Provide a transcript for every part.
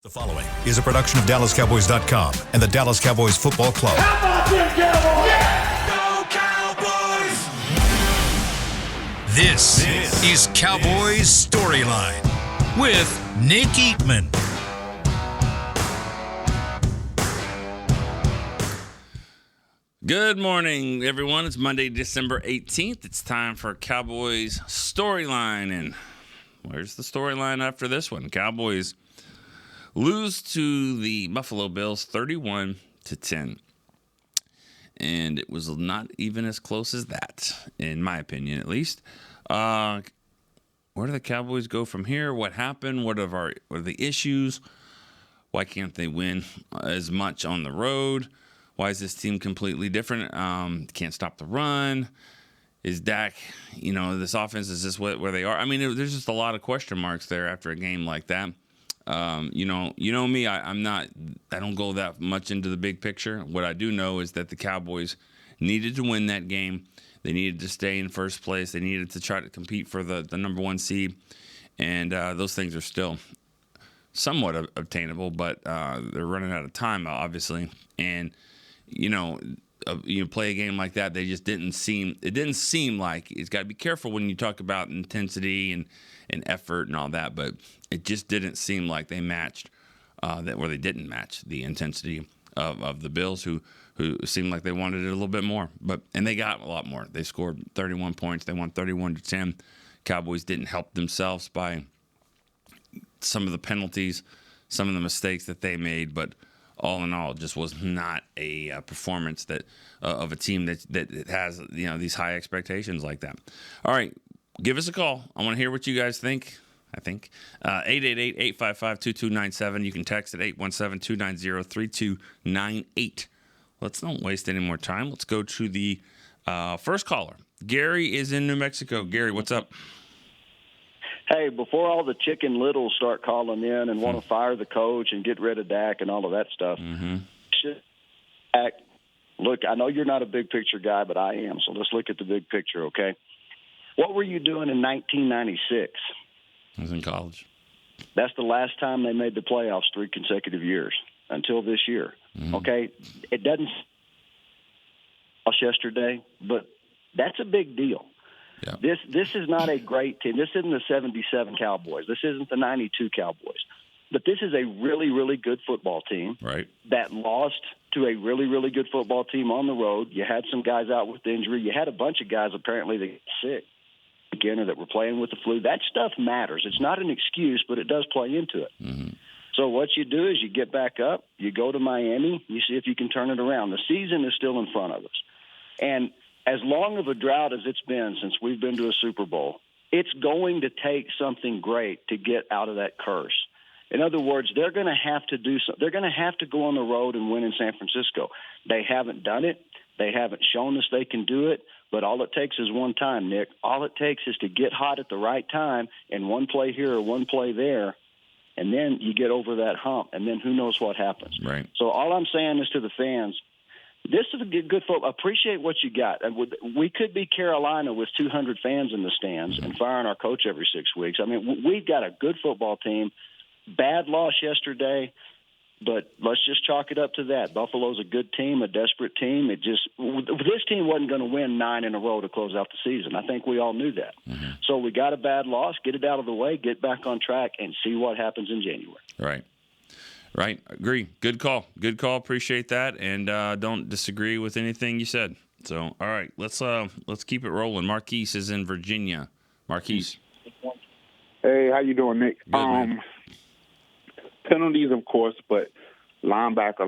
The following is a production of DallasCowboys.com and the Dallas Cowboys Football Club. How about them Cowboys? Yeah! Go Cowboys! This is Cowboys StoryLine with Nick Eatman. Good morning, everyone. It's Monday, December 18th. It's time for Cowboys Storyline. And where's the storyline after this one? Cowboys lose to the Buffalo Bills 31-10. And it was not even as close as that, in my opinion, at least. Where do the Cowboys go from here? What happened? What are the issues? Why can't they win as much on the road? Why is this team completely different? Can't stop the run. Is Dak, this offense, is this where they are? I mean, there's just a lot of question marks there after a game like that. You know me, I don't go that much into the big picture. What I do know is that the Cowboys needed to win that game. They needed to stay in first place. They needed to try to compete for the number one seed. And those things are still somewhat obtainable, but they're running out of time, obviously. And, you play a game like that, it didn't seem like, it's got to be careful when you talk about intensity and effort and all that, but it just didn't seem like they matched they didn't match the intensity of the Bills, who seemed like they wanted it a little bit more, and they got a lot more. They scored 31 points. They won 31-10. Cowboys didn't help themselves by some of the penalties, some of the mistakes that they made, but all in all, it just was not a performance that of a team that has these high expectations like that. All right, give us a call. I want to hear what you guys think. 888-855-2297. You can text at 817-290-3298. Let's not waste any more time. Let's go to the first caller. Gary is in New Mexico. Gary, what's up? Hey, before all the chicken littles start calling in and want to fire the coach and get rid of Dak and all of that stuff, look, I know you're not a big picture guy, but I am, so let's look at the big picture, okay? What were you doing in 1996? I was in college. That's the last time they made the playoffs 3 consecutive years until this year, okay? It doesn't yesterday, but that's a big deal. Yeah. This is not a great team. This isn't the 77 Cowboys. This isn't the 92 Cowboys. But this is a really, really good football team that lost to a really, really good football team on the road. You had some guys out with injury. You had a bunch of guys apparently that got sick again or that were playing with the flu. That stuff matters. It's not an excuse, but it does play into it. So what you do is you get back up, you go to Miami, you see if you can turn it around. The season is still in front of us. And as long of a drought as it's been since we've been to a Super Bowl, it's going to take something great to get out of that curse. In other words, they're going to have to do something. They're going to have to go on the road and win in San Francisco. They haven't done it. They haven't shown us they can do it. But all it takes is one time, Nick. All it takes is to get hot at the right time and one play here or one play there, and then you get over that hump, and then who knows what happens. Right. So all I'm saying is to the fans, this is a good football. Appreciate what you got. We could be Carolina with 200 fans in the stands and firing our coach every 6 weeks. I mean, we've got a good football team. Bad loss yesterday, but let's just chalk it up to that. Buffalo's a good team, a desperate team. This team wasn't going to win 9 in a row to close out the season. I think we all knew that. So we got a bad loss. Get it out of the way, get back on track, and see what happens in January. Right. Agree. Good call. Appreciate that, and don't disagree with anything you said. So, all right, let's keep it rolling. Marquise is in Virginia. Marquise. Hey, how you doing, Nick? Good, man. Penalties, of course, but linebacker.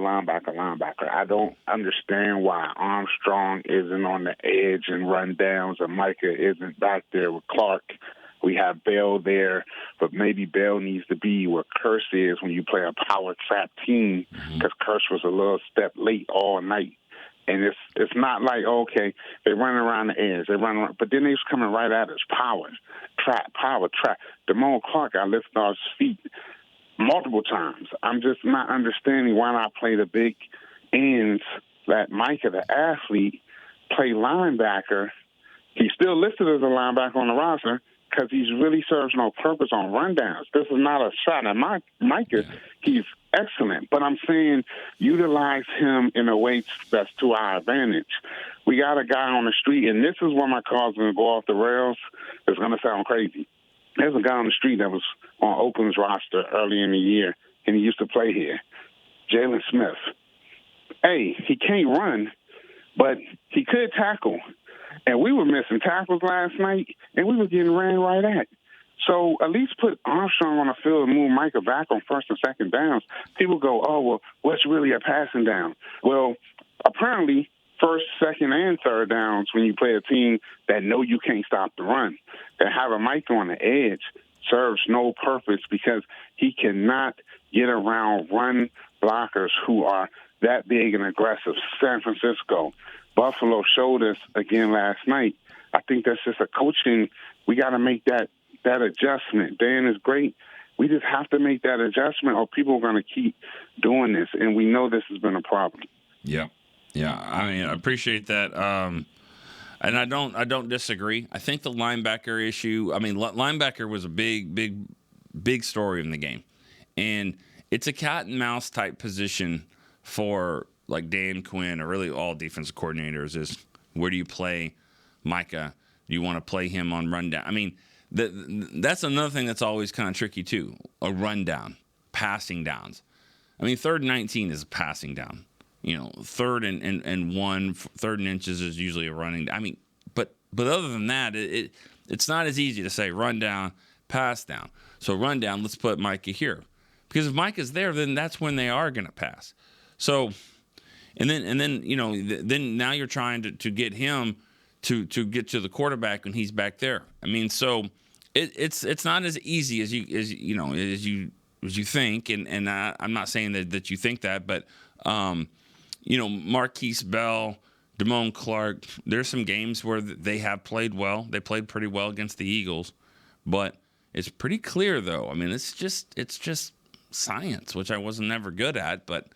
I don't understand why Armstrong isn't on the edge and run downs, and Micah isn't back there with Clark. We have Bell there, but maybe Bell needs to be where Curse is when you play a power trap team, because Curse was a little step late all night. And it's not like, okay, they run around the edge, but then they was coming right at us, power trap. Damone Clark, I lifted off his feet multiple times. I'm just not understanding why not play the big ends, let Micah, the athlete, play linebacker. He's still listed as a linebacker on the roster. because he really serves no purpose on rundowns. This is not a shot at Micah. He's excellent, but I'm saying utilize him in a way that's to our advantage. We got a guy on the street, and this is where my car's going to go off the rails. It's going to sound crazy. There's a guy on the street that was on Oakland's roster early in the year, and he used to play here, Jalen Smith. Hey, he can't run, but he could tackle. And we were missing tackles last night, and we were getting ran right at. So at least put Armstrong on the field and move Micah back on first and second downs. People go, oh, well, what's really a passing down? Well, apparently first, second, and third downs when you play a team that know you can't stop the run. And having Micah on the edge serves no purpose because he cannot get around run blockers who are that big and aggressive. San Francisco, Buffalo showed us again last night. I think that's just a coaching. We got to make that adjustment. Dan is great. We just have to make that adjustment or people are going to keep doing this, and we know this has been a problem. Yeah. Yeah, I mean, I appreciate that. And I don't disagree. I think the linebacker issue, I mean, linebacker was a big story in the game. And it's a cat and mouse type position for like Dan Quinn or really all defensive coordinators is where do you play Micah? Do you want to play him on rundown? I mean, that's another thing that's always kind of tricky too, a rundown, passing downs. I mean, 3rd and 19 is a passing down. You know, 3rd and 1, 3rd and inches is usually a running. I mean, but other than that, it's not as easy to say run down, pass down. So run down, let's put Micah here. Because if Micah's there, then that's when they are going to pass. So, and then you know, then now you're trying to get him to get to the quarterback when he's back there. I mean, so it's not as easy as you think. And I'm not saying that you think that, but you know, Marquise Bell, Damone Clark, there's some games where they have played well. They played pretty well against the Eagles, but it's pretty clear though. I mean, it's just science, which I wasn't never good at, but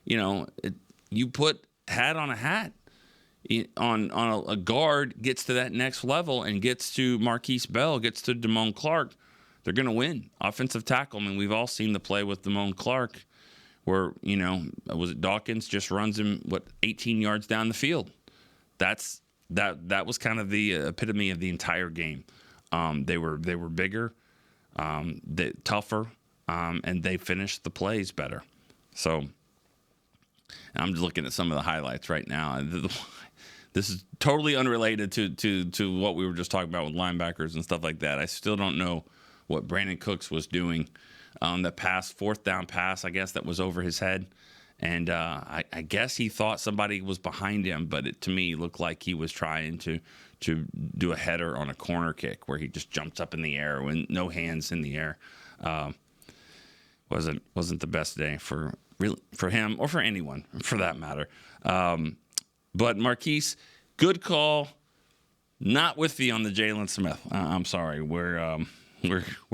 you know, you put hat on a hat on a guard gets to that next level and gets to Marquise Bell, gets to Damone Clark, they're going to win. Offensive tackle, I mean, we've all seen the play with Damone Clark where, you know, was it Dawkins just runs him, 18 yards down the field. That was kind of the epitome of the entire game. They were bigger, tougher, and they finished the plays better. So I'm just looking at some of the highlights right now. This is totally unrelated to what we were just talking about with linebackers and stuff like that. I still don't know what Brandon Cooks was doing. The pass, 4th down pass, I guess that was over his head. And I guess he thought somebody was behind him, but it to me looked like he was trying to do a header on a corner kick where he just jumps up in the air with no hands in the air. Wasn't the best day for him or for anyone for that matter. But Marquise, good call. Not with you on the Jalen Smith. I'm sorry, we're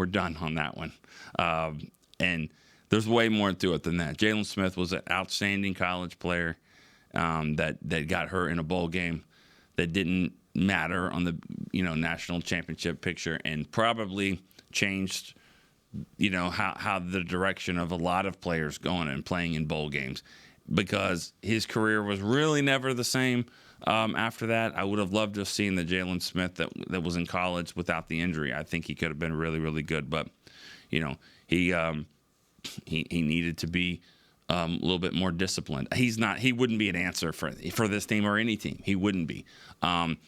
done on that one. And there's way more to it than that. Jalen Smith was an outstanding college player that got hurt in a bowl game that didn't matter on the national championship picture and probably changed how the direction of a lot of players going and playing in bowl games because his career was really never the same after that. I would have loved to have seen the Jalen Smith that was in college without the injury. I think he could have been really, really good, but he needed to be a little bit more disciplined. He wouldn't be an answer for this team or any team. He wouldn't be.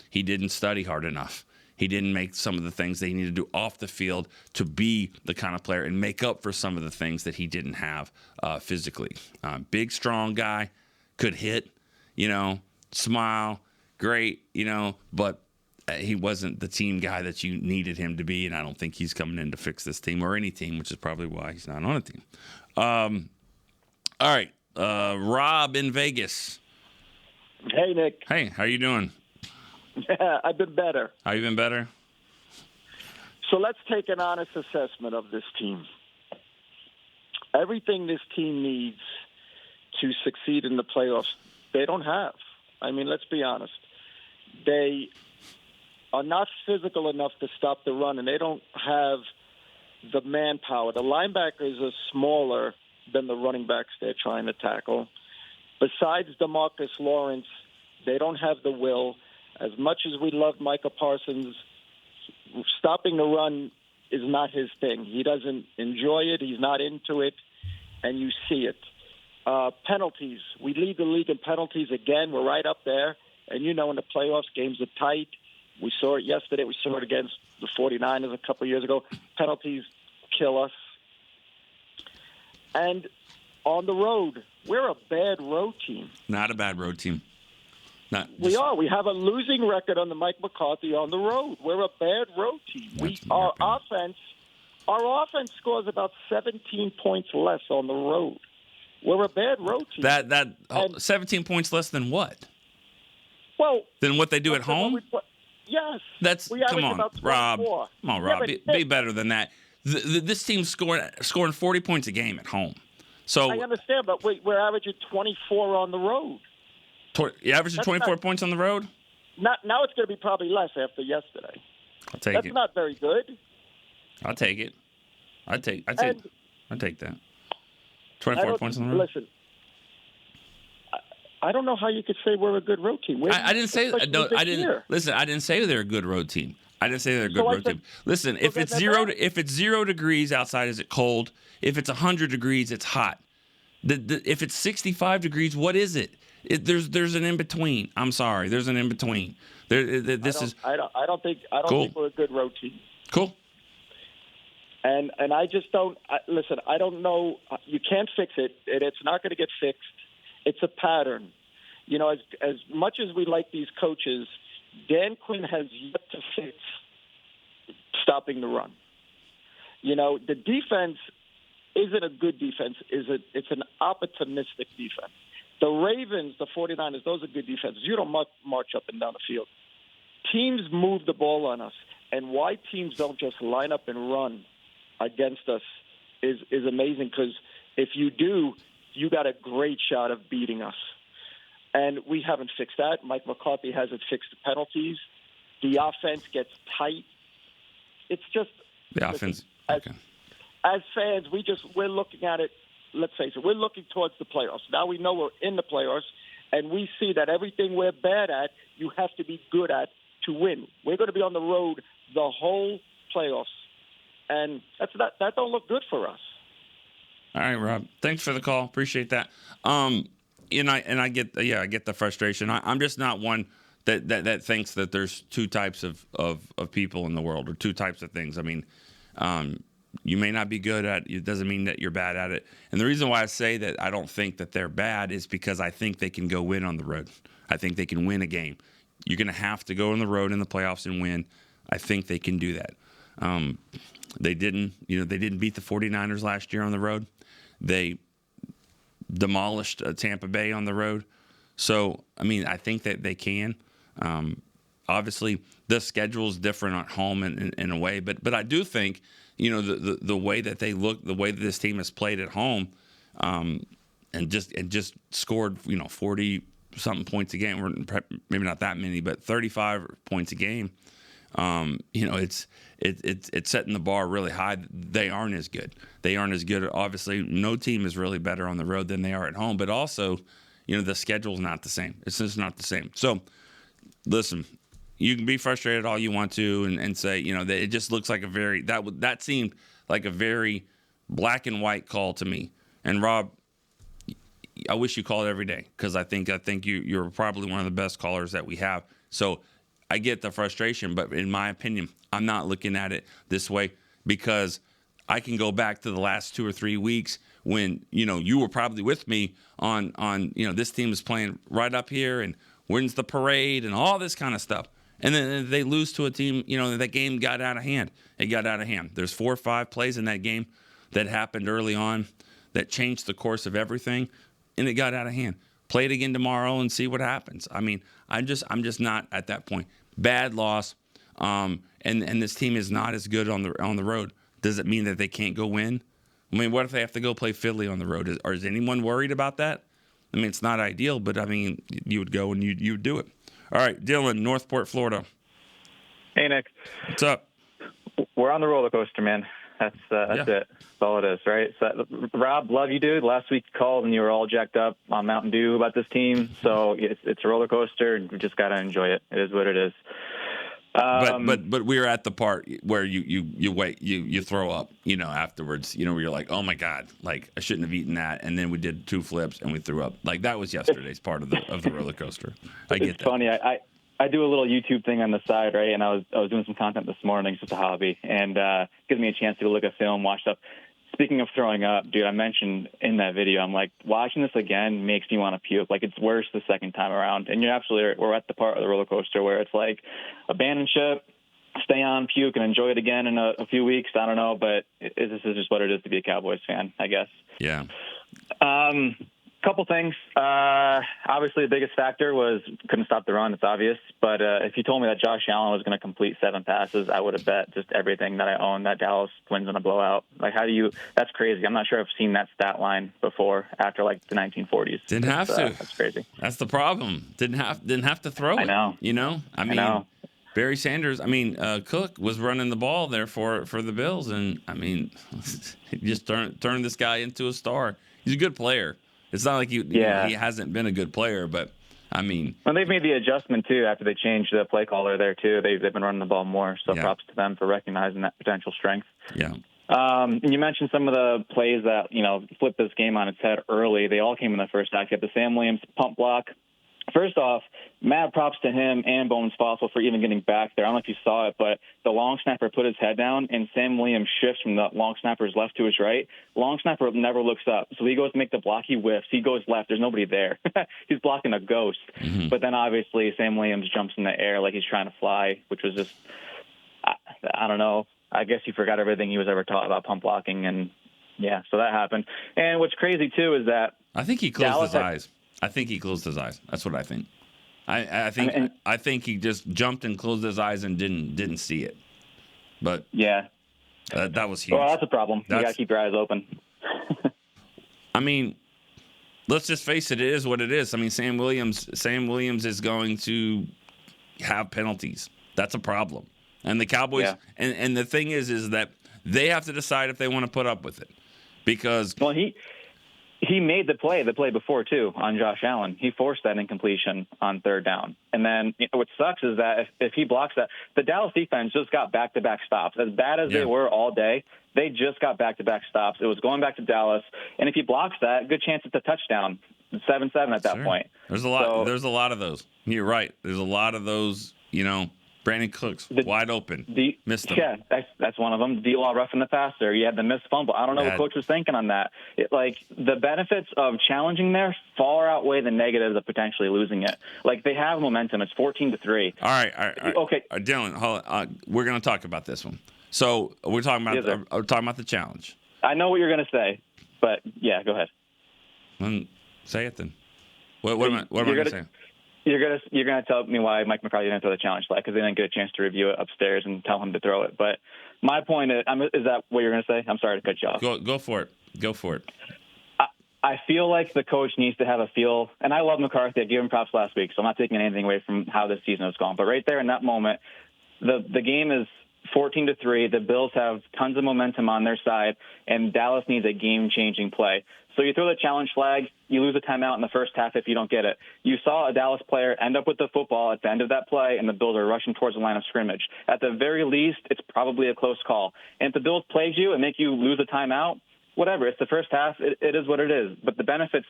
He didn't study hard enough. He didn't make some of the things that he needed to do off the field to be the kind of player and make up for some of the things that he didn't have physically. Big, strong guy, could hit, smile, great, but he wasn't the team guy that you needed him to be, and I don't think he's coming in to fix this team or any team, which is probably why he's not on a team. All right, Rob in Vegas. Hey, Nick. Hey, how you doing? I've been better. How you been better? So let's take an honest assessment of this team. Everything this team needs to succeed in the playoffs, they don't have. I mean, let's be honest. They are not physical enough to stop the run, and they don't have the manpower. The linebackers are smaller than the running backs they're trying to tackle. Besides DeMarcus Lawrence, they don't have the will. As much as we love Micah Parsons, stopping the run is not his thing. He doesn't enjoy it. He's not into it, and you see it. Penalties. We lead the league in penalties again. We're right up there. And, in the playoffs, games are tight. We saw it yesterday. We saw it against the 49ers a couple of years ago. Penalties kill us. And on the road, we're a bad road team. Not a bad road team. We are. We have a losing record under Mike McCarthy on the road. We're a bad road team. Our offense scores about 17 points less on the road. We're a bad road team. 17 points less than what? Well, than what they do at home? Yes. Come on, Rob. Come on, Rob. Be better than that. This team's scoring 40 points a game at home. So I understand, but we're averaging 24 on the road. You averaging 24 points on the road? Now it's going to be probably less after yesterday. I'll take it. That's not very good. I'll take it. I take that. 24 points on the road. Listen, I don't know how you could say we're a good road team. I didn't say no. I didn't listen. I didn't say they're a good road team. I didn't say they're a good road team. Listen, if it's 0 degrees outside, is it cold? If it's 100 degrees, it's hot. If it's 65 degrees, what is it? There's an in between. I'm sorry, there's an in between. I don't think we're a good road team. Cool. And I just don't listen. I don't know. You can't fix it, and it's not going to get fixed. It's a pattern. As much as we like these coaches, Dan Quinn has yet to fix stopping the run. The defense isn't a good defense. It's an opportunistic defense. The Ravens, the 49ers, those are good defenses. You don't march up and down the field. Teams move the ball on us, and why teams don't just line up and run against us is amazing, because if you do, you got a great shot of beating us. And we haven't fixed that. Mike McCarthy hasn't fixed the penalties. The offense gets tight. It's just the offense. As fans, we're looking at it. Let's face it, we're looking towards the playoffs. Now we know we're in the playoffs, and we see that everything we're bad at, you have to be good at to win. We're going to be on the road the whole playoffs, and that don't look good for us. All right, Rob. Thanks for the call. Appreciate that. I get the frustration. I'm just not one that thinks that there's two types of people in the world, or two types of things. I mean, you may not be good at it. Doesn't mean that you're bad at it. And the reason why I say that I don't think that they're bad is because I think they can go win on the road. I think they can win a game. You're going to have to go on the road in the playoffs and win. I think they can do that. They didn't beat the 49ers last year on the road. They demolished Tampa Bay on the road. So, I think that they can. Obviously, the schedule is different at home in a way, but I do think, the way that they look, the way that this team has played at home, and just scored, 40 something points a game, or maybe not that many, but 35 points a game. It's setting the bar really high. They aren't as good. Obviously, no team is really better on the road than they are at home. But also, the schedule's not the same. It's just not the same. So, listen, you can be frustrated all you want to and say, that it just looks like that seemed like a very black and white call to me. And Rob, I wish you called every day, because I think you're probably one of the best callers that we have. So I get the frustration, but in my opinion, I'm not looking at it this way, because I can go back to the last 2 or 3 weeks when, you were probably with me on this team is playing right up here and wins the parade and all this kind of stuff. And then they lose to a team, that game got out of hand. It got out of hand. There's 4 or 5 plays in that game that happened early on that changed the course of everything, and it got out of hand. Play it again tomorrow and see what happens. I'm just not at that point. Bad loss, and this team is not as good on the road. Does it mean that they can't go win? What if they have to go play Philly on the road? Is anyone worried about that? It's not ideal, but you would go and you would do it. All right, Dylan, Northport, Florida. Hey, Nick. What's up? We're on the roller coaster, man. That's it. That's all it is, right? So, Rob, love you, dude. Last week you called and you were all jacked up on Mountain Dew about this team. So it's a roller coaster. We just got to enjoy it. It is what it is. But we were at the part where you wait, you throw up, afterwards, where you're like, oh my God, like I shouldn't have eaten that. And then we did 2 flips and we threw up. Like that was yesterday's part of the roller coaster. I get that. It's funny. I do a little YouTube thing on the side, right? And I was doing some content this morning. It's just a hobby, and gives me a chance to look at film, watch stuff. Speaking of throwing up, dude, I mentioned in that video, I'm like, watching this again makes me want to puke. Like, it's worse the second time around. And you're absolutely right. We're at the part of the roller coaster where it's like, abandon ship, stay on, puke, and enjoy it again in a few weeks. I don't know, but this is just what it is to be a Cowboys fan, I guess. Yeah. Couple things. Obviously, the biggest factor was couldn't stop the run. It's obvious. But if you told me that Josh Allen was going to complete 7 passes, I would have bet just everything that I own that Dallas wins in a blowout. Like, that's crazy. I'm not sure I've seen that stat line before after, like, the 1940s. Didn't have to. That's crazy. That's the problem. Didn't have to throw it. I know. I mean, Barry Sanders, Cook was running the ball there for the Bills. And, he just turned this guy into a star. He's a good player. It's not like he hasn't been a good player, but well, they've made the adjustment too after they changed the play caller there too. They've been running the ball more, so props to them for recognizing that potential strength. Yeah. And you mentioned some of the plays that flipped this game on its head early. They all came in the first half. You had the Sam Williams pump block. First off, mad props to him and Bones Fossil for even getting back there. I don't know if you saw it, but the long snapper put his head down, and Sam Williams shifts from the long snapper's left to his right. Long snapper never looks up, so he goes to make the block. He whiffs. He goes left. There's nobody there. He's blocking a ghost. Mm-hmm. But then, obviously, Sam Williams jumps in the air like he's trying to fly, which was just, I don't know. I guess he forgot everything he was ever taught about pump blocking, and, so that happened. And what's crazy, too, is that I think he closed his eyes. I think he closed his eyes. That's what I think. I think he just jumped and closed his eyes and didn't see it. But that was huge. Well, that's a problem. You got to keep your eyes open. Let's just face it. It is what it is. Sam Williams is going to have penalties. That's a problem. And the Cowboys and the thing is that they have to decide if they want to put up with it, because He made the play before, too, on Josh Allen. He forced that incompletion on 3rd down. And then what sucks is that if he blocks that, the Dallas defense just got back-to-back stops. As bad as they were all day, they just got back-to-back stops. It was going back to Dallas. And if he blocks that, good chance it's a touchdown. 7-7 at that point. There's a lot of those. You're right. There's a lot of those, Brandon Cooks, wide open. Missed them. Yeah, that's one of them. D-Law roughing the passer. You had the missed fumble. I don't know what coach was thinking on that. The benefits of challenging there far outweigh the negatives of potentially losing it. Like, they have momentum. It's 14-3. All right. Okay. Dylan, hold on. We're going to talk about this one. So we're talking about the challenge. I know what you're going to say, but go ahead. Say it then. What am I going to say? You're gonna tell me why Mike McCarthy didn't throw the challenge flag, because they didn't get a chance to review it upstairs and tell him to throw it. But my point is that what you're gonna say? I'm sorry to cut you off. Go for it. I feel like the coach needs to have a feel, and I love McCarthy. I gave him props last week, so I'm not taking anything away from how this season has gone. But right there in that moment, the game is 14-3. The Bills have tons of momentum on their side, and Dallas needs a game-changing play. So you throw the challenge flag, you lose a timeout in the first half if you don't get it. You saw a Dallas player end up with the football at the end of that play, and the Bills are rushing towards the line of scrimmage. At the very least, it's probably a close call. And if the Bills plague you and make you lose a timeout, whatever. It's the first half. It is what it is. But the benefits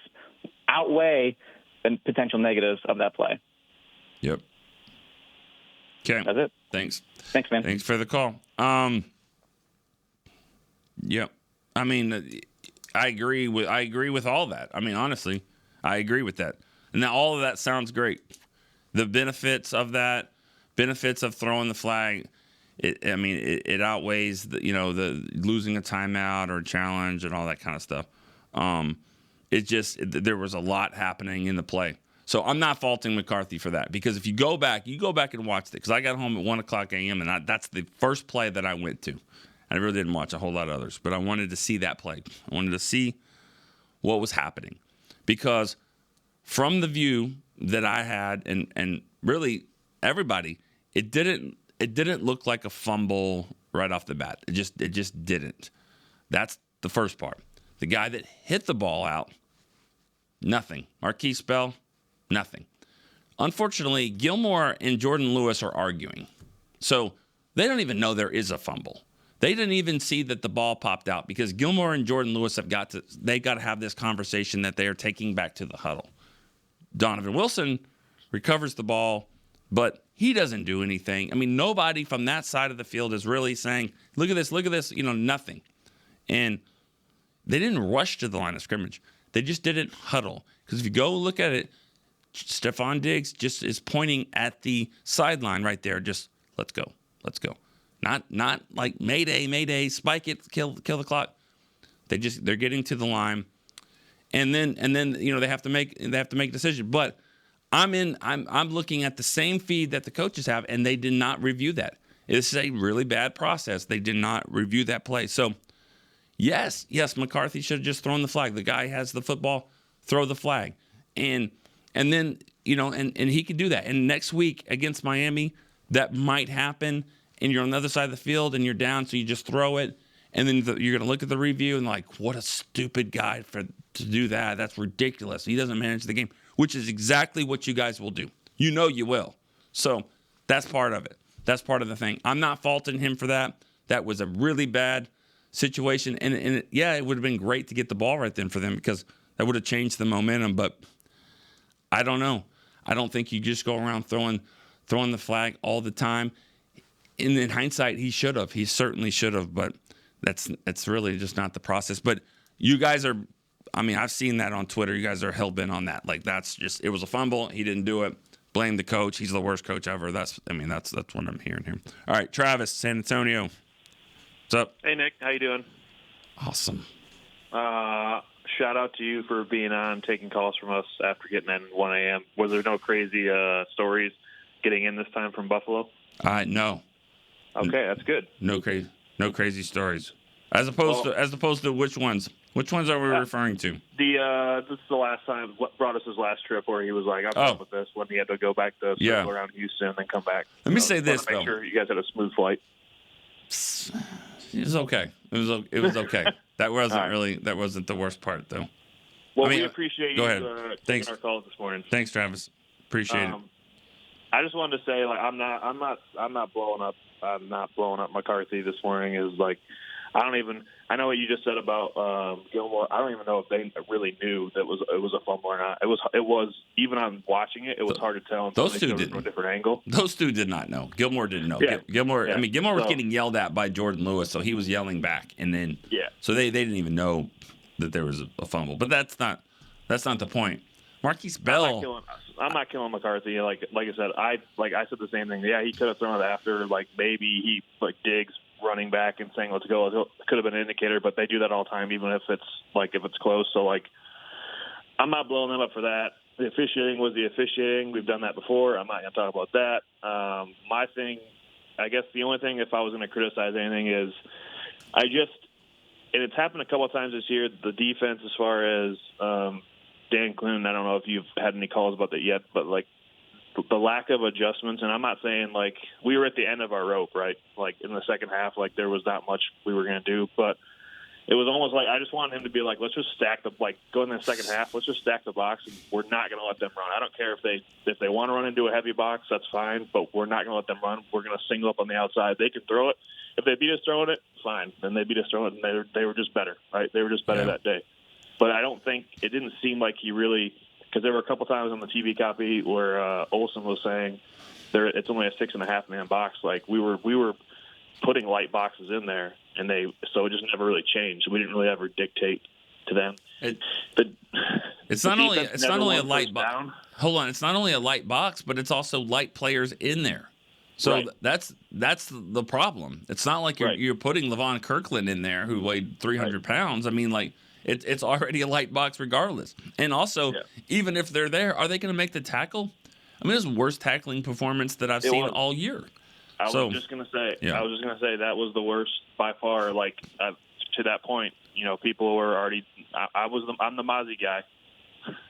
outweigh the potential negatives of that play. Yep. Okay. That's it. Thanks, man. Thanks for the call. Yep. I agree with all that. Honestly, I agree with that. And now all of that sounds great. The benefits of throwing the flag, it outweighs the losing a timeout or a challenge and all that kind of stuff. There was a lot happening in the play. So I'm not faulting McCarthy for that, because if you go back and watch it, because I got home at 1:00 a.m. and that's the first play that I went to. I really didn't watch a whole lot of others, but I wanted to see that play. I wanted to see what was happening, because from the view that I had, and really everybody, it didn't it didn't look like a fumble right off the bat. It just didn't. That's the first part. The guy that hit the ball out, nothing. Marquise Bell, nothing. Unfortunately, Gilmore and Jordan Lewis are arguing. So they don't even know there is a fumble. They didn't even see that the ball popped out because Gilmore and Jordan Lewis have got to have this conversation that they are taking back to the huddle. Donovan Wilson recovers the ball, but he doesn't do anything. I mean, nobody from that side of the field is really saying, look at this, nothing. And they didn't rush to the line of scrimmage. They just didn't huddle. Because if you go look at it, Stephon Diggs just is pointing at the sideline right there. Just, let's go. Not like Mayday, spike it, kill the clock. They're getting to the line. And then they have to make a decision. But I'm looking at the same feed that the coaches have, and they did not review that. This is a really bad process. They did not review that play. So yes, McCarthy should have just thrown the flag. The guy has the football, throw the flag. And then, and he could do that. And next week against Miami, that might happen, and you're on the other side of the field and you're down, so you just throw it. And then you're going to look at the review and like, what a stupid guy to do that. That's ridiculous. He doesn't manage the game, which is exactly what you guys will do. You will. So that's part of it. That's part of the thing. I'm not faulting him for that. That was a really bad situation. And it would have been great to get the ball right then for them because that would have changed the momentum. But I don't know. I don't think you just go around throwing the flag all the time. In hindsight, he should have. He certainly should have. But that's really just not the process. But you guys are, I've seen that on Twitter. You guys are hell-bent on that. Like, it was a fumble. He didn't do it. Blame the coach. He's the worst coach ever. That's what I'm hearing here. All right, Travis, San Antonio. What's up? Hey, Nick. How you doing? Awesome. Shout out to you for being on, taking calls from us after getting in 1 a.m. Was there no crazy stories getting in this time from Buffalo? No. Okay, that's good. No crazy stories. As opposed to which ones? Which ones are we referring to? This is the last time brought us his last trip where he was like, I'm done with this, when he had to go back to circle around Houston and then come back. Let me say this, though. Make sure you guys had a smooth flight. It was okay. It was okay. That wasn't the worst part, though. Well, we appreciate you taking our calls this morning. Thanks, Travis. Appreciate it. I just wanted to say, like, I'm not blowing up McCarthy this morning. Is like, I know what you just said about Gilmore. I don't even know if they really knew that it was a fumble or not. It was even on watching it. It was hard to tell. Those two didn't. From a different angle. Those two did not know. Gilmore didn't know. Yeah. Gilmore was getting yelled at by Jordan Lewis, so he was yelling back, and then so they didn't even know that there was a fumble. But that's not the point. Marquise Bell. I'm not killing McCarthy. Like I said, I said the same thing. Yeah, he could have thrown it after. Like, maybe he Diggs running back and saying let's go. It could have been an indicator, but they do that all the time, even if it's close. So I'm not blowing them up for that. The officiating was the officiating. We've done that before. I'm not going to talk about that. My thing, I guess the only thing, if I was going to criticize anything, is and it's happened a couple of times this year, the defense as far as Dan Quinn, I don't know if you've had any calls about that yet, but the lack of adjustments, and I'm not saying we were at the end of our rope, right? In the second half, there was not much we were going to do, but it was almost like I just wanted him to be like, let's just stack go in the second half, let's just stack the box, and we're not going to let them run. I don't care if they want to run into a heavy box, that's fine, but we're not going to let them run. We're going to single up on the outside. They can throw it. If they beat us throwing it, fine. Then they beat us throwing it, and they were just better, right? They were just better that day. But I don't think – it didn't seem like he really – because there were a couple times on the TV copy where Olsen was saying it's only a 6.5-man box. We were putting light boxes in there, and so it just never really changed. We didn't really ever dictate to them. It's not only a light box. Hold on, it's not only a light box, but it's also light players in there. So that's the problem. It's not like you're putting Levon Kirkland in there who weighed 300 pounds. It's already a light box regardless. And also, even if they're there, are they going to make the tackle? It's the worst tackling performance that I've seen all year. I was just going to say that was the worst by far. To that point, people were already. I'm the Mozzie guy,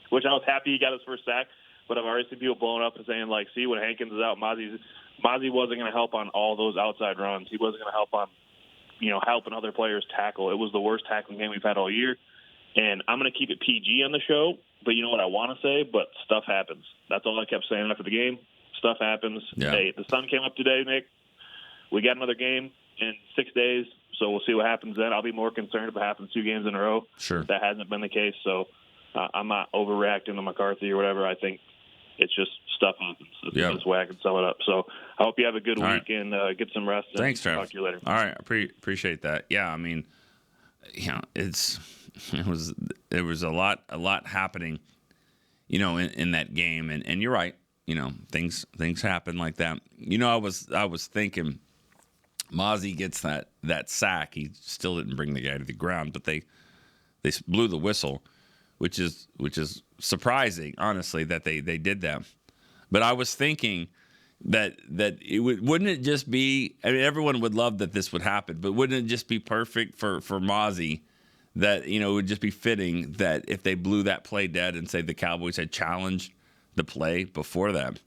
which I was happy he got his first sack. But I've already seen people blowing up and saying see, when Hankins is out, Mozzie's Mozzie wasn't going to help on all those outside runs. He wasn't going to help on, helping other players tackle. It was the worst tackling game we've had all year. And I'm going to keep it PG on the show, but you know what I want to say? But stuff happens. That's all I kept saying after the game. Stuff happens. Yeah. Hey, the sun came up today, Nick. We got another game in 6 days, so we'll see what happens then. I'll be more concerned if it happens 2 games in a row. Sure. That hasn't been the case, so I'm not overreacting to McCarthy or whatever. I think it's just stuff happens. That's the best way I can sum it up. So I hope you have a good week and get some rest. Thanks, Trav. Talk to you later. All right, appreciate that. Yeah, I mean, it was a lot happening, in that game, and you're right. Things happen like that. I was thinking, Mozzie gets that sack. He still didn't bring the guy to the ground, but they blew the whistle, which is surprising, honestly, that they did that. But I was thinking that wouldn't it just be? I mean, everyone would love that this would happen, but wouldn't it just be perfect for Mozzie that it would just be fitting that if they blew that play dead and say the Cowboys had challenged the play before that,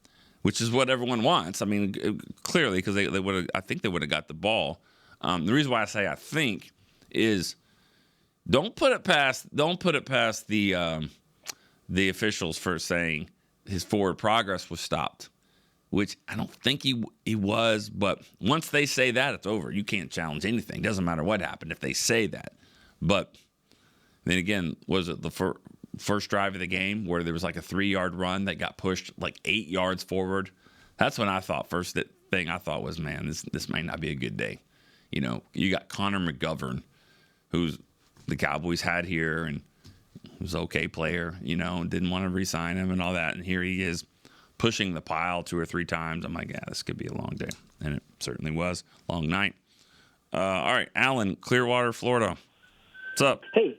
which is what everyone wants. I mean, clearly, because they would have. I think they would have got the ball. The reason why I say I think is don't put it past the officials for saying his forward progress was stopped, which I don't think he was. But once they say that, it's over. You can't challenge anything. Doesn't matter what happened if they say that. But then again, was it the first drive of the game where there was like a 3-yard run that got pushed like 8 yards forward? That's when I thought was, man, this may not be a good day. You got Connor McGovern, who's the Cowboys had here and was an okay player, and didn't want to re-sign him and all that. And here he is pushing the pile 2 or 3 times. I'm like, yeah, this could be a long day. And it certainly was. Long night. All right, Alan, Clearwater, Florida. What's up? Hey,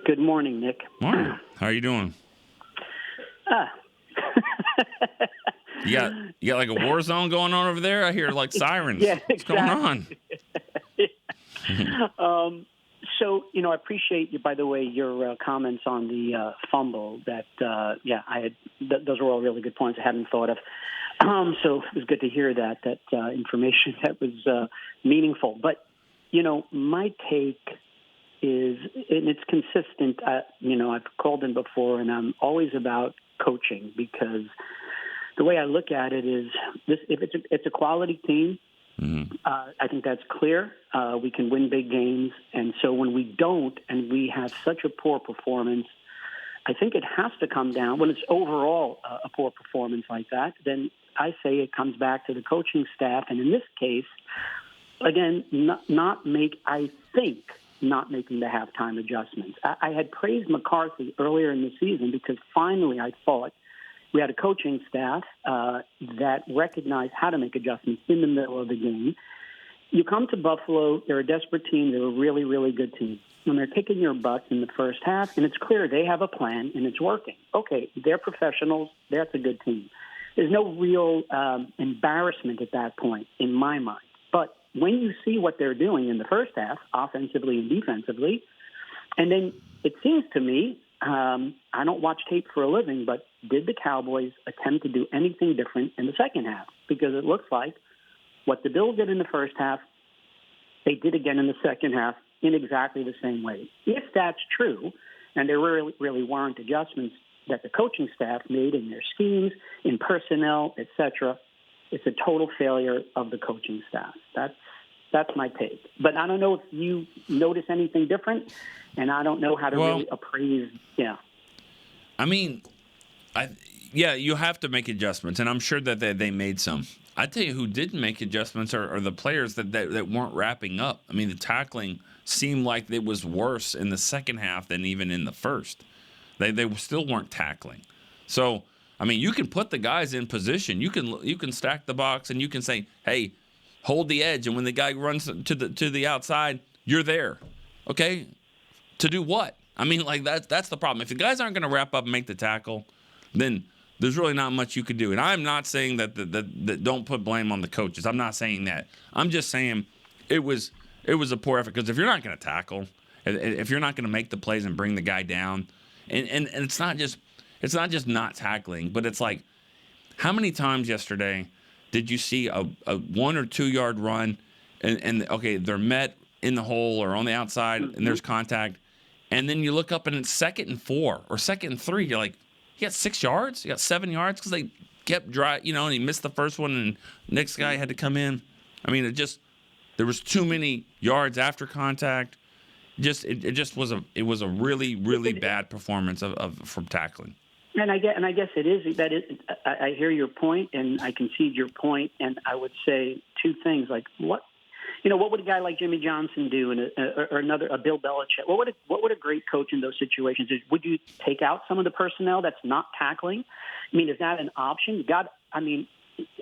good morning, Nick. Morning. How are you doing? You got like a war zone going on over there? I hear like sirens. Yeah, What's going on? So, I appreciate you, by the way, your comments on the fumble. That, those were all really good points I hadn't thought of. So it was good to hear that information that was meaningful. But, my take is, and it's consistent. I've called in before, and I'm always about coaching because the way I look at it is this: if it's a quality team, I think that's clear. We can win big games, and so when we don't, and we have such a poor performance, I think it has to come down. When it's overall a poor performance like that, then I say it comes back to the coaching staff, and in this case, again, not making the halftime adjustments. I had praised McCarthy earlier in the season because finally I thought we had a coaching staff that recognized how to make adjustments in the middle of the game. You come to Buffalo, they're a desperate team. They're a really, really good team. When they're kicking your butt in the first half, and it's clear they have a plan and it's working. Okay, they're professionals. That's a good team. There's no real embarrassment at that point in my mind. But when you see what they're doing in the first half, offensively and defensively, and then it seems to me, I don't watch tape for a living, but did the Cowboys attempt to do anything different in the second half? Because it looks like what the Bills did in the first half, they did again in the second half in exactly the same way. If that's true, and there really weren't adjustments that the coaching staff made in their schemes, in personnel, etc., it's a total failure of the coaching staff. That's my take. But I don't know if you notice anything different, and I don't know how to really appraise. Yeah. I mean, you have to make adjustments, and I'm sure that they made some. I tell you who didn't make adjustments are the players that weren't wrapping up. I mean, the tackling seemed like it was worse in the second half than even in the first. They still weren't tackling. So, I mean, you can put the guys in position. You can stack the box, and you can say, hey, hold the edge, and when the guy runs to the outside, you're there. Okay? To do what? I mean, like that's the problem. If the guys aren't going to wrap up and make the tackle, then there's really not much you could do. And I'm not saying that don't put blame on the coaches. I'm not saying that. I'm just saying it was a poor effort, because if you're not going to tackle, if you're not going to make the plays and bring the guy down, and it's not just not tackling, but it's like, how many times yesterday did you see a 1 or 2 yard run, and okay, they're met in the hole or on the outside, and there's contact, and then you look up and it's 2nd and 4 or 2nd and 3. You're like, he got 6 yards, he got 7 yards because they kept dry, and he missed the first one, and next guy had to come in. I mean, there was too many yards after contact. It was a really, really bad performance from tackling. And I guess it is that. I hear your point, and I concede your point, and I would say 2 things. Like what would a guy like Jimmy Johnson do, or a Bill Belichick? What would a great coach in those situations do? Would you take out some of the personnel that's not tackling? I mean, is that an option?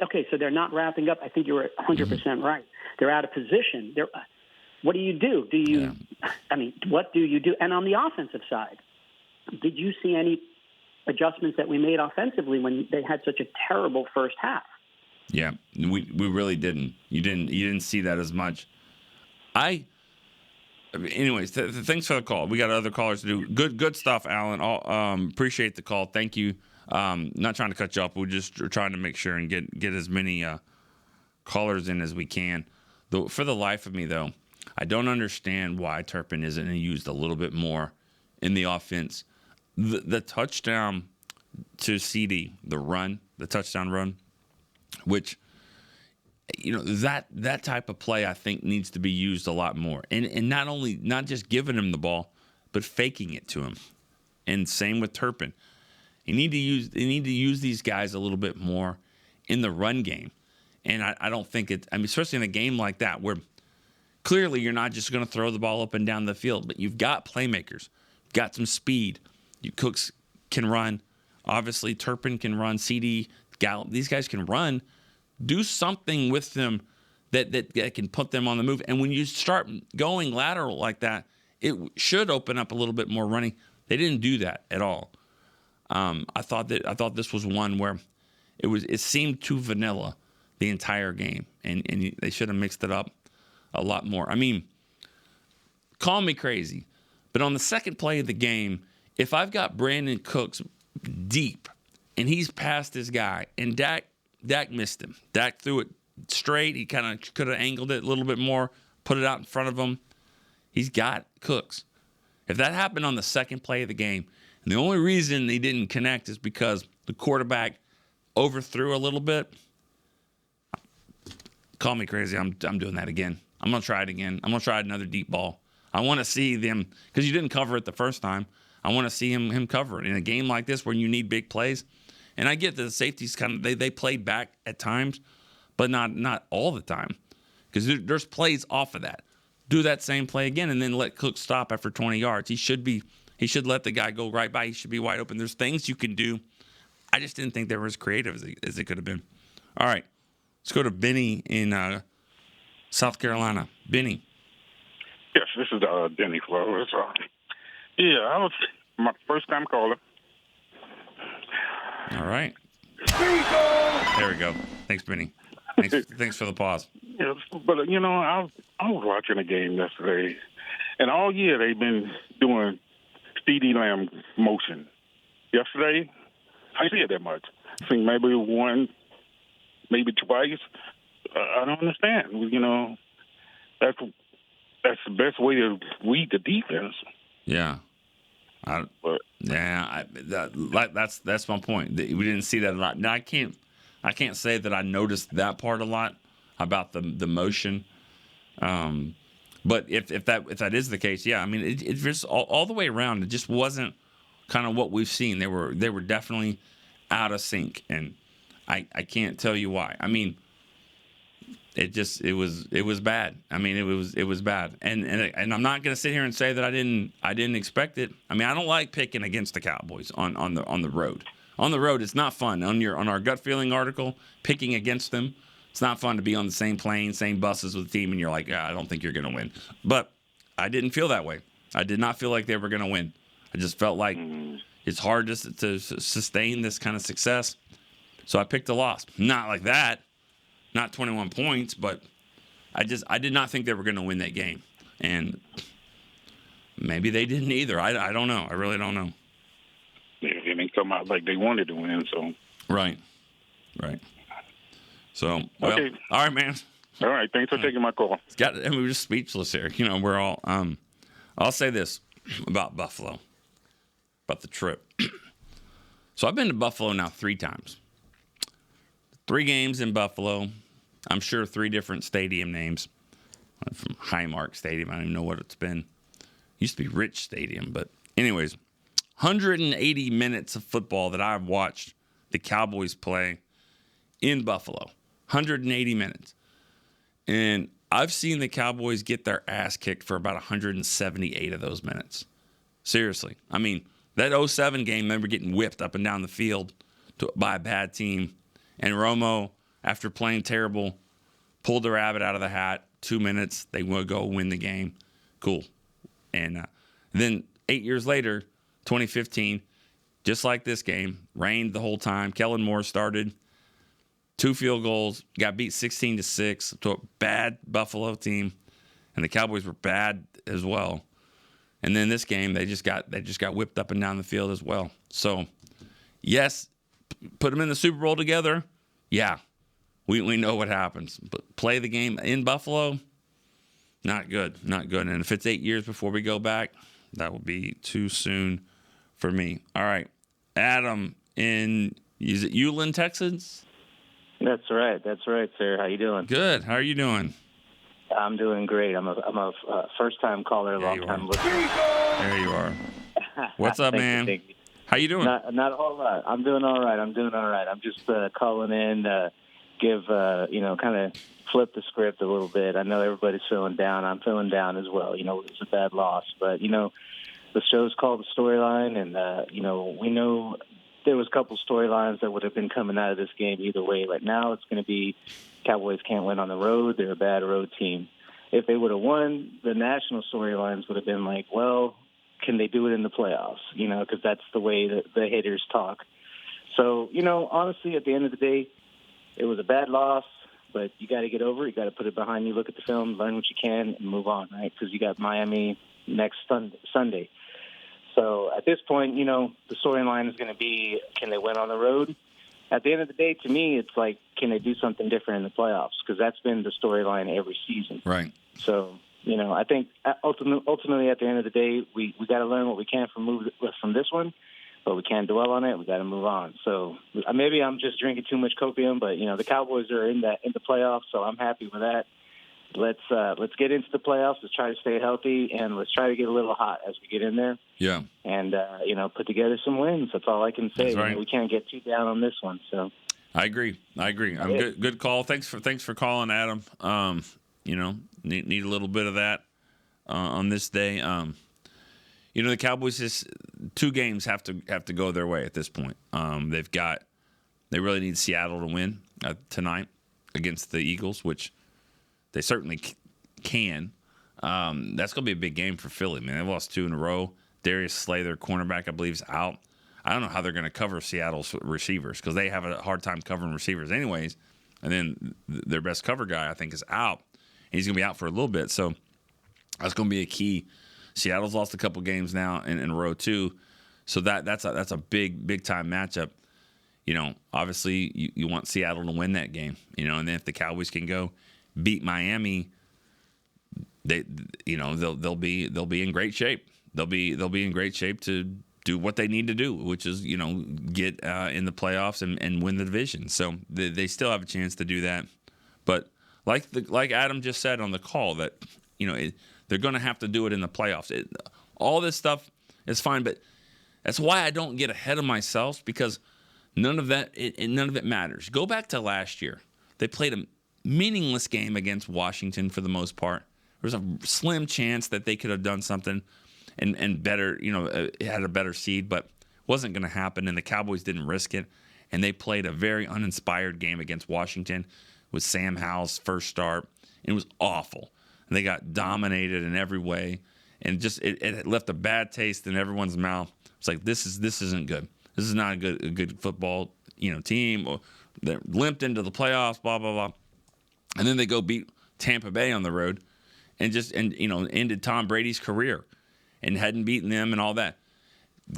Okay, so they're not wrapping up. I think you were 100% right. They're out of position. What do you do? What do you do? And on the offensive side, did you see any adjustments that we made offensively when they had such a terrible first half? Yeah, we really didn't. You didn't see that as much. Anyways, thanks for the call. We got other callers to do. Good stuff, Alan. Appreciate the call. Thank you. Not trying to cut you off. We're just trying to make sure and get as many callers in as we can. For the life of me, though, I don't understand why Turpin isn't used a little bit more in the offense. The touchdown to CD, the touchdown run, which, that type of play I think needs to be used a lot more. And not just giving him the ball, but faking it to him. And same with Turpin. They need to use these guys a little bit more in the run game. And I don't think especially in a game like that where clearly you're not just going to throw the ball up and down the field, but you've got playmakers, you've got some speed. Cooks can run. Obviously, Turpin can run. CD, Gallup, these guys can run. Do something with them that can put them on the move. And when you start going lateral like that, it should open up a little bit more running. They didn't do that at all. I thought this was one where it seemed too vanilla the entire game, and they should have mixed it up a lot more. I mean, call me crazy, but on the second play of the game, if I've got Brandon Cooks deep and he's past his guy and Dak missed him, Dak threw it straight. He kind of could have angled it a little bit more, put it out in front of him. He's got Cooks. If that happened on the second play of the game, and the only reason they didn't connect is because the quarterback overthrew a little bit, call me crazy. I'm doing that again. I'm going to try it again. I'm going to try another deep ball. I want to see them, because you didn't cover it the first time. I want to see him cover it in a game like this where you need big plays. And I get that the safeties they played back at times, but not all the time, because there's plays off of that. Do that same play again and then let Cook stop after 20 yards. He should let the guy go right by. He should be wide open. There's things you can do. I just didn't think they were as creative as it could have been. All right, let's go to Benny in South Carolina. Benny. Yes, this is Benny Flores. I was my first time caller. All right. There we go. Thanks, Benny. Thanks for the pause. Yes, but I was watching a game yesterday, and all year they've been doing CeeDee Lamb motion. Yesterday, I didn't see it that much. I think maybe one, maybe twice. I don't understand. That's the best way to read the defense. Yeah. That's my point. We didn't see that a lot. Now I can't say that I noticed that part a lot about the motion. But if that is the case, yeah, I mean it just all the way around. It just wasn't kind of what we've seen. They were definitely out of sync, and I can't tell you why. I mean, it was bad. I mean, it was bad, and I'm not gonna sit here and say that I didn't expect it. I mean, I don't like picking against the Cowboys on the road. On the road, it's not fun. On our gut feeling article, picking against them, it's not fun to be on the same plane, same buses with the team, and you're like, I don't think you're gonna win. But I didn't feel that way. I did not feel like they were gonna win. I just felt like it's hard to sustain this kind of success. So I picked a loss. Not like that. Not 21 points, but I did not think they were going to win that game. And maybe they didn't either. I don't know. I really don't know. Yeah, they didn't come out like they wanted to win, so. Right. So, well, Okay. all right, man. All right. Thanks for taking my call. We're just speechless here. We're all. I'll say this about Buffalo, about the trip. So I've been to Buffalo now 3 times. 3 games in Buffalo. I'm sure 3 different stadium names. From Highmark Stadium. I don't even know what it's been. Used to be Rich Stadium, but anyways, 180 minutes of football that I've watched the Cowboys play in Buffalo. 180 minutes. And I've seen the Cowboys get their ass kicked for about 178 of those minutes. Seriously. I mean, that 07 game, they were getting whipped up and down the field by a bad team. And Romo, after playing terrible, pulled the rabbit out of the hat. 2 minutes, they will go win the game. Cool. And then 8 years later, 2015, just like this game, rained the whole time. Kellen Moore started 2 field goals, got beat 16-6 to a bad Buffalo team, and the Cowboys were bad as well. And then this game, they just got whipped up and down the field as well. So, yes, put them in the Super Bowl together. Yeah. We know what happens. But play the game in Buffalo, not good. Not good. And if it's 8 years before we go back, that would be too soon for me. All right. Adam is it Ulan, Texas? That's right, sir. How you doing? Good. How are you doing? I'm doing great. I'm a first-time caller, long-time listener. There you are. What's up, man? How you doing? Not a whole lot. I'm doing all right. I'm just calling in, kind of flip the script a little bit. I know everybody's feeling down. I'm feeling down as well. It was a bad loss. But, the show's called The Storyline, and, we know there was a couple storylines that would have been coming out of this game either way. Like now it's going to be Cowboys can't win on the road. They're a bad road team. If they would have won, the national storylines would have been like, well, can they do it in the playoffs? Because that's the way that the haters talk. So, honestly, at the end of the day, it was a bad loss, but you got to get over it. You got to put it behind you, look at the film, learn what you can, and move on, right? Because you got Miami next Sunday. So at this point, the storyline is going to be, can they win on the road? At the end of the day, to me, it's like, can they do something different in the playoffs? Because that's been the storyline every season. Right. So, I think ultimately at the end of the day, we got to learn what we can from this one, but we can't dwell on it. We got to move on. So maybe I'm just drinking too much copium, but the Cowboys are in the playoffs, so I'm happy with that. Let's get into the playoffs. Let's try to stay healthy, and let's try to get a little hot as we get in there. Yeah. And put together some wins. That's all I can say. That's right. We can't get too down on this one. So. I agree. Good call. Thanks for calling, Adam. Need a little bit of that on this day. The Cowboys just 2 games have to go their way at this point. They really need Seattle to win tonight against the Eagles, which they certainly can. That's going to be a big game for Philly, man. They've lost 2 in a row. Darius Slay, their cornerback, I believe, is out. I don't know how they're going to cover Seattle's receivers because they have a hard time covering receivers anyways. And then their best cover guy, I think, is out. And he's going to be out for a little bit. So that's going to be a key. Seattle's lost a couple games now in a row, too. So that's a big-time matchup. Obviously you want Seattle to win that game. And then if the Cowboys can go beat Miami, they'll be in great shape. They'll be in great shape to do what they need to do, which is get in the playoffs and win the division. So they still have a chance to do that. But like Adam just said on the call, that they're going to have to do it in the playoffs. All this stuff is fine, but that's why I don't get ahead of myself, because none of it matters. Go back to last year. They played a meaningless game against Washington for the most part. There was a slim chance that they could have done something and better, had a better seed, but wasn't going to happen, and the Cowboys didn't risk it, and they played a very uninspired game against Washington with Sam Howell's first start. It was awful, and they got dominated in every way, and just it left a bad taste in everyone's mouth. It's like, this isn't good. This is not a good football team. Or they're limped into the playoffs, blah blah blah. And then they go beat Tampa Bay on the road and ended Tom Brady's career and hadn't beaten them and all that.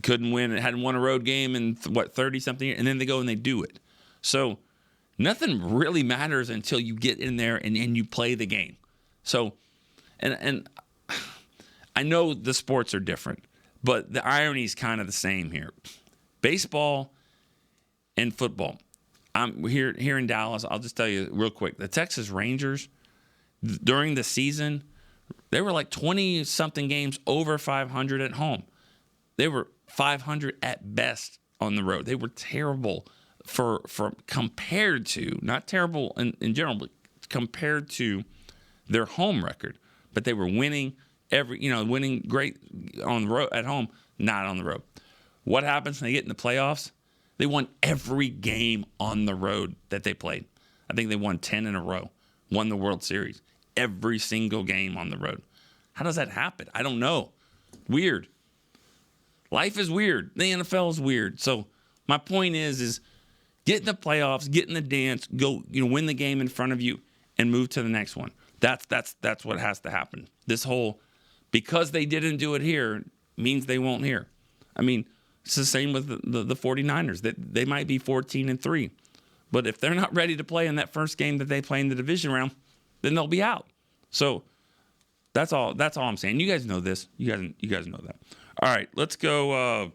Couldn't win. Hadn't won a road game in 30-something years. And then they go and they do it. So nothing really matters until you get in there and you play the game. So, and I know the sports are different, but the irony is kind of the same here. Baseball and football. I'm here in Dallas. I'll just tell you real quick. The Texas Rangers, during the season, they were like 20-something games over 500 at home. They were 500 at best on the road. They were terrible for compared to, not terrible in general, but compared to their home record. But they were winning winning great on the road at home, not on the road. What happens when they get in the playoffs? They won every game on the road that they played. I think they won 10 in a row. Won the World Series. Every single game on the road. How does that happen? I don't know. Weird. Life is weird. The NFL is weird. So my point is get in the playoffs, get in the dance, go, win the game in front of you, and move to the next one. That's what has to happen. This whole, because they didn't do it here, means they won't here. I mean, it's the same with the 49ers. They might be 14-3, but if they're not ready to play in that first game that they play in the division round, then they'll be out. So that's all I'm saying. You guys know this. You guys know that. All right, let's go. All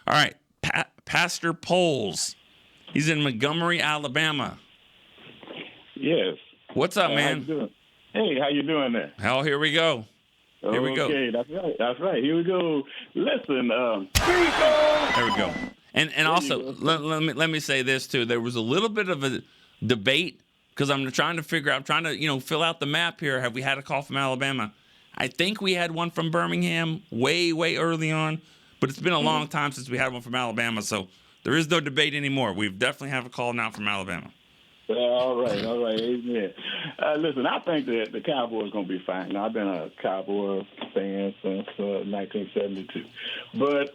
right, Pastor Poles. He's in Montgomery, Alabama. Yes. What's up, man? How you doing? Hey, how you doing there? Hell, here we go. Here we go. Okay, that's right. Here we go. Listen, there we go. And also, let me say this too. There was a little bit of a debate because I'm trying to fill out the map here. Have we had a call from Alabama? I think we had one from Birmingham way early on, but it's been a long time since we had one from Alabama, so there is no debate anymore. We definitely have a call now from Alabama. All right, amen. Listen, I think that the Cowboys are going to be fine. Now, I've been a Cowboy fan since 1972. But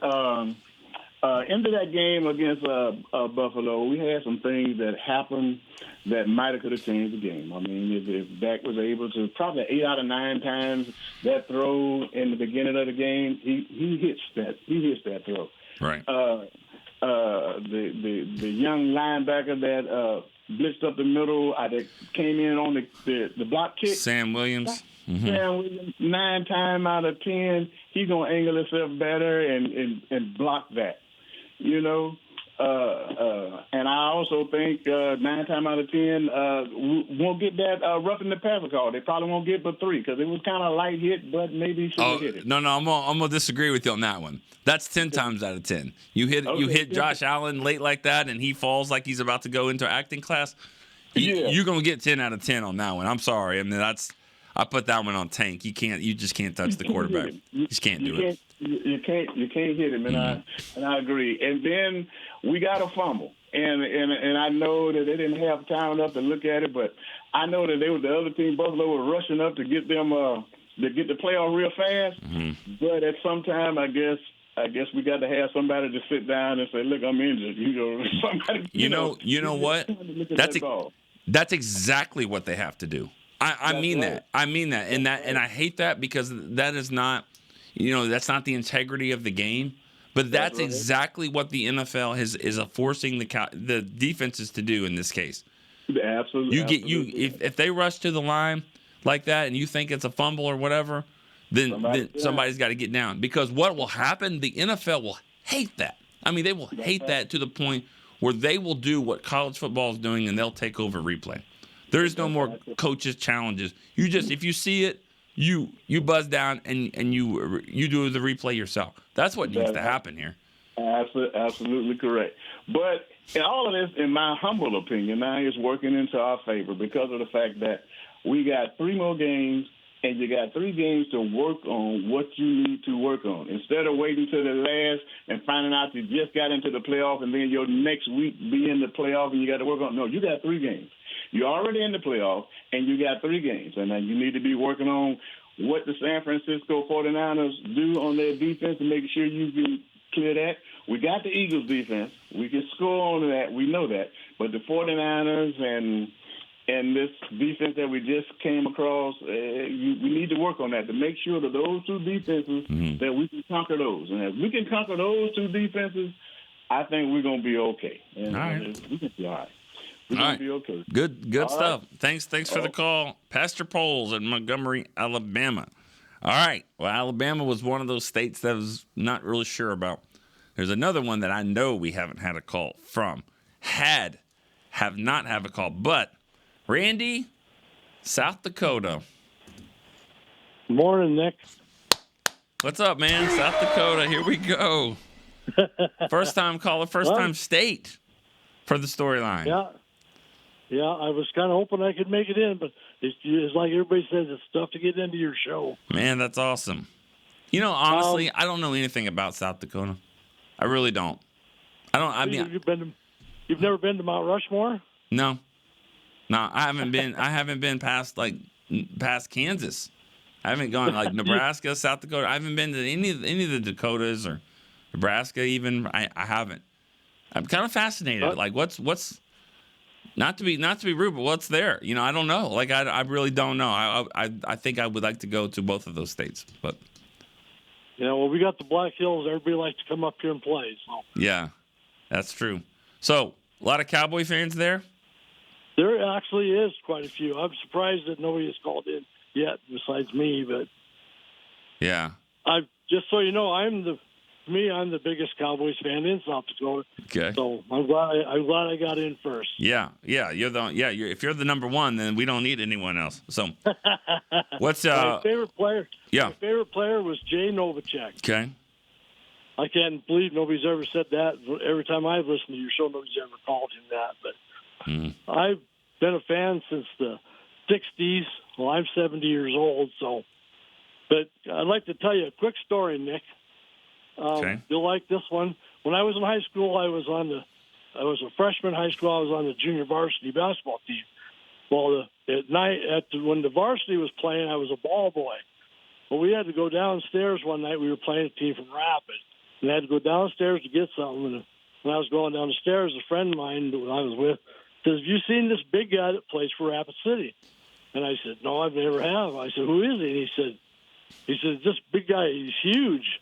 into that game against Buffalo, we had some things that happened that might have could have changed the game. I mean, if Dak was able to, probably 8 out of 9 times that throw in the beginning of the game, he hits that throw. Right. The young linebacker that blitzed up the middle, that came in on the block kick. Sam Williams. Mm-hmm. Sam Williams, 9 times out of 10, he's gonna angle himself better and block that. And I also think 9 times out of 10 won't get that roughing the passer call. They probably won't get but 3 because it was kind of a light hit, but maybe he should have hit it. No, I'm gonna disagree with you on that one. That's 10 times out of 10. You hit Josh Allen late like that, and he falls like he's about to go into acting class. You're gonna get 10 out of 10 on that one. I'm sorry. I mean, I put that one on tank. You just can't touch the quarterback. You just can't do it. You can't hit him, and I agree. And then we got a fumble, and I know that they didn't have time enough to look at it, but I know that the other team, Buffalo, were rushing up to get them to get the playoff real fast. Mm-hmm. But at some time, I guess we got to have somebody to sit down and say, "Look, I'm injured." Somebody. You know what? That's exactly what they have to do. I mean that. And I hate that because that is not, that's not the integrity of the game. But that's exactly what the NFL is forcing the defenses to do in this case. Absolutely. If they rush to the line like that and you think it's a fumble or whatever, then somebody's got to get down. Because what will happen? The NFL will hate that. I mean, they will hate that to the point where they will do what college football is doing and they'll take over replay. There is no more coaches' challenges. If you see it, you buzz down and you do the replay yourself. That's what needs to happen here. Absolutely correct. But all of this, in my humble opinion, now is working into our favor because of the fact that we got 3 more games and you got 3 games to work on what you need to work on. Instead of waiting till the last and finding out you just got into the playoff and then your next week be in the playoff and you got to work on. No, you got 3 games. You're already in the playoff, and you got 3 games. And then you need to be working on what the San Francisco 49ers do on their defense and make sure you can clear that. We got the Eagles' defense. We can score on that. We know that. But the 49ers and this defense that we just came across, we need to work on that to make sure that those 2 defenses, that we can conquer those. And if we can conquer those 2 defenses, I think we're going to be okay. And all right. We can be all right. We're All going right. to be okay. Good All stuff. right. Thanks for the call. Pastor Poles in Montgomery, Alabama. All right. Well, Alabama was one of those states that I was not really sure about. There's another one that I know we haven't had a call from. Have not have a call. But, Randy, South Dakota. Morning, Nick. What's up, man? South Dakota. Here we go. First time caller, first time state for the storyline. Yeah, I was kind of hoping I could make it in, but it's like everybody says, it's tough to get into your show. Man, that's awesome. You know, honestly, I don't know anything about South Dakota. I really don't. You've never been to Mount Rushmore? No, I haven't been. I haven't been past Kansas. I haven't gone like Nebraska, South Dakota. I haven't been to any of the Dakotas or Nebraska even. I haven't. I'm kind of fascinated. Like what's not to be rude, but what's there? You know, I don't know. Like I really don't know. I think I would like to go to both of those states, but. Yeah, well, we got the Black Hills. Everybody likes to come up here and play. So. Yeah, that's true. So, a lot of Cowboy fans there? There actually is quite a few. I'm surprised that nobody has called in yet besides me. But yeah, just so you know, I'm the biggest Cowboys fan in South Dakota. Okay. So I'm glad I got in first. Yeah. If you're the number one, then we don't need anyone else. So, what's my favorite player? Yeah. My favorite player was Jay Novacek. Okay. I can't believe nobody's ever said that. Every time I've listened to your show, nobody's ever called him that. But I've been a fan since the 60s. Well, I'm 70 years old, so. But I'd like to tell you a quick story, Nick. Okay. You'll like this one. When I was in high school, I was a freshman in high school. I was on the junior varsity basketball team. Well, when the varsity was playing, I was a ball boy. Well, we had to go downstairs one night. We were playing a team from Rapid, and I had to go downstairs to get something. And when I was going down the stairs, a friend of mine that I was with says, "Have you seen this big guy that plays for Rapid City?" And I said, "No, I've never have." I said, "Who is he?" And he said, "This big guy, he's huge."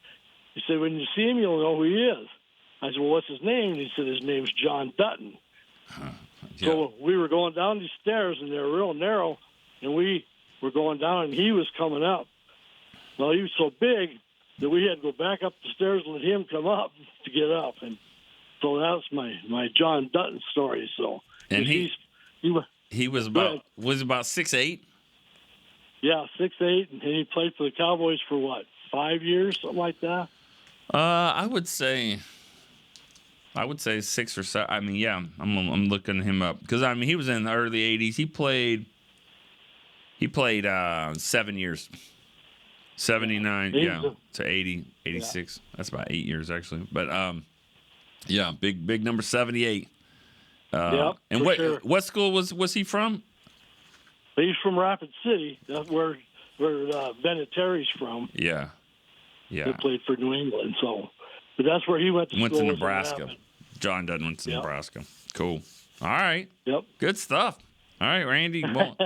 He said, "When you see him, you'll know who he is." I said, "Well, what's his name?" And he said, "His name's John Dutton." Yeah. So we were going down these stairs, and they were real narrow, and we were going down, and he was coming up. Well, he was so big that we had to go back up the stairs and let him come up to get up. And so that's my John Dutton story. So and he was about 6'8"? Yeah, 6'8", and he played for the Cowboys for what, 5 years, something like that. I would say 6 or 7. I mean, yeah, I'm looking him up because I mean he was in the early '80s. He played 7 years, 79, to 80, 86. Yeah. That's about 8 years actually. But yeah, big number 78. Yeah. And what school was he from? He's from Rapid City. That's where Vinatieri's from. Yeah. He played for New England, so. But that's where he went to school. Went to Nebraska. John Dutton went to Nebraska. Cool. All right. Yep. Good stuff. All right, Randy. Well,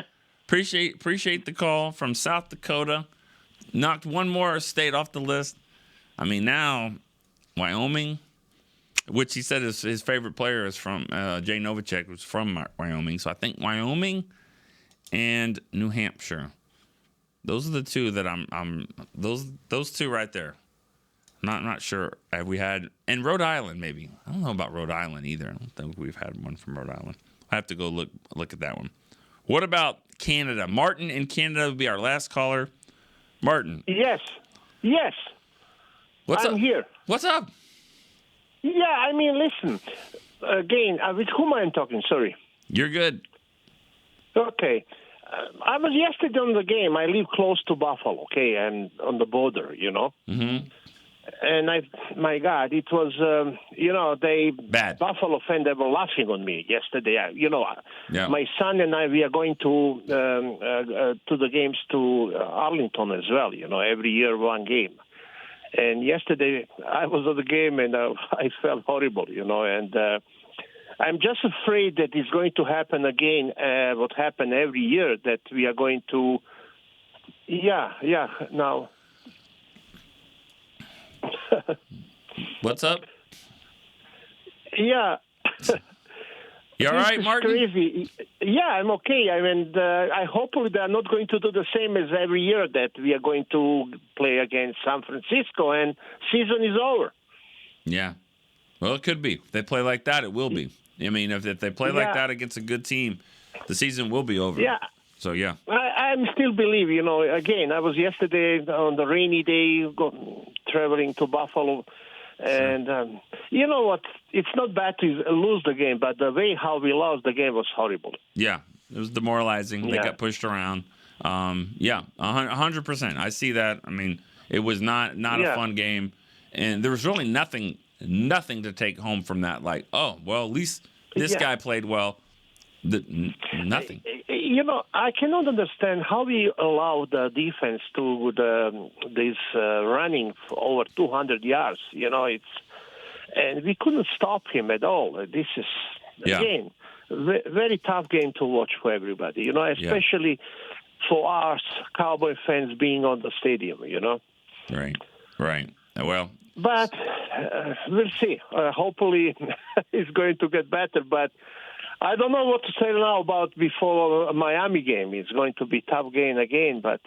appreciate the call from South Dakota. Knocked one more state off the list. I mean, now Wyoming, which he said his favorite player is from Jay Novacek, was from Wyoming. So I think Wyoming and New Hampshire. Those are the two that I'm those two right there. Not sure. Have we had and Rhode Island maybe? I don't know about Rhode Island either. I don't think we've had one from Rhode Island. I have to go look at that one. What about Canada? Martin in Canada would be our last caller. Martin. Yes. I'm here. What's up? Yeah, I mean, listen. Again, with whom I'm talking? Sorry. You're good. Okay. I was yesterday on the game. I live close to Buffalo, okay, and on the border, you know. Mm-hmm. And my God, it was, bad. Buffalo fans, they were laughing on me yesterday. My son and I, we are going to the games to Arlington as well, every year one game. And yesterday I was at the game and I felt horrible, and I'm just afraid that it's going to happen again, what happened every year, that we are going to, now. What's up? Yeah. You all right, Martin? Crazy. Yeah, I'm okay. I mean, I hopefully they're not going to do the same as every year that we are going to play against San Francisco and season is over. Yeah. Well, it could be. If they play like that, it will be. I mean, if they play like that against a good team, the season will be over. Yeah. So, yeah. I still believe, again, I was yesterday on the rainy day traveling to Buffalo. And you know what? It's not bad to lose the game, but the way how we lost the game was horrible. Yeah, it was demoralizing. They got pushed around. 100%. I see that. I mean, it was not a fun game, and there was really nothing to take home from that. Like, oh, well, at least this guy played well. Nothing. I cannot understand how we allow the defense to this running for over 200 yards. And we couldn't stop him at all. This is again very tough game to watch for everybody. Especially for us Cowboy fans being on the stadium. Right. Well, but we'll see. Hopefully, it's going to get better, but. I don't know what to say now about before Miami game. It's going to be a tough game again, but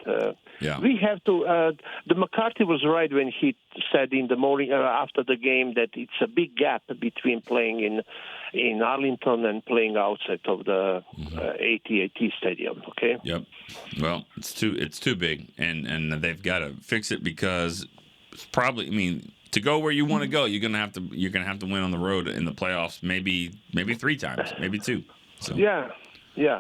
we have to. The McCarthy was right when he said in the morning after the game that it's a big gap between playing in Arlington and playing outside of the AT&T Stadium. Okay. Yep. Well, it's too big, and they've got to fix it because it's probably. I mean. To go where you want to go, you're gonna have to win on the road in the playoffs. Maybe 3 times, maybe 2. So. Yeah.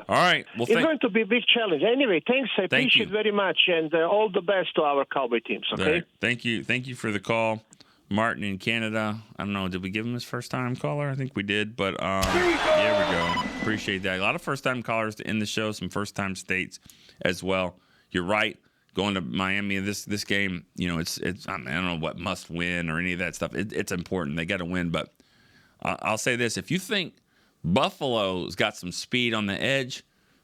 All right. Well, it's going to be a big challenge. Anyway, thanks. I appreciate it very much, and all the best to our Cowboy teams. Okay. Right. Thank you for the call, Martin in Canada. I don't know. Did we give him his first time caller? I think we did, but there we go. Appreciate that. A lot of first time callers to end the show. Some first time states as well. You're right. Going to Miami, this game, it's I don't know what must win or any of that stuff. It's important. They got to win. But I'll say this: if you think Buffalo's got some speed on the edge,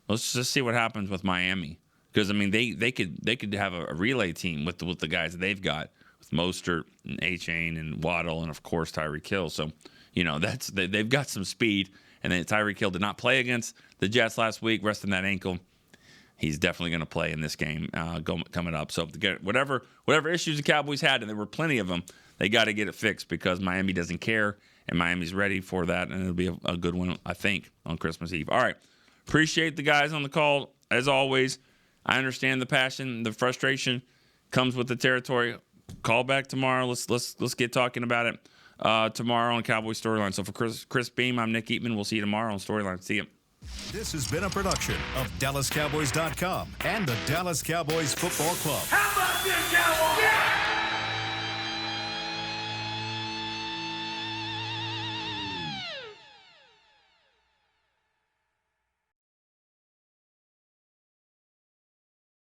let's just see what happens with Miami. Because I mean, they could have a relay team with the guys that they've got with Mostert and A-Chain and Waddle and of course Tyreek Hill. So they've got some speed. And then Tyreek Hill did not play against the Jets last week, resting that ankle. He's definitely going to play in this game coming up. So to get whatever issues the Cowboys had, and there were plenty of them, they got to get it fixed because Miami doesn't care, and Miami's ready for that, and it'll be a good one, I think, on Christmas Eve. All right. Appreciate the guys on the call, as always. I understand the passion, the frustration comes with the territory. Call back tomorrow. Let's get talking about it tomorrow on Cowboys Storyline. So for Chris Beam, I'm Nick Eatman. We'll see you tomorrow on Storyline. See you. This has been a production of DallasCowboys.com and the Dallas Cowboys Football Club. How about this?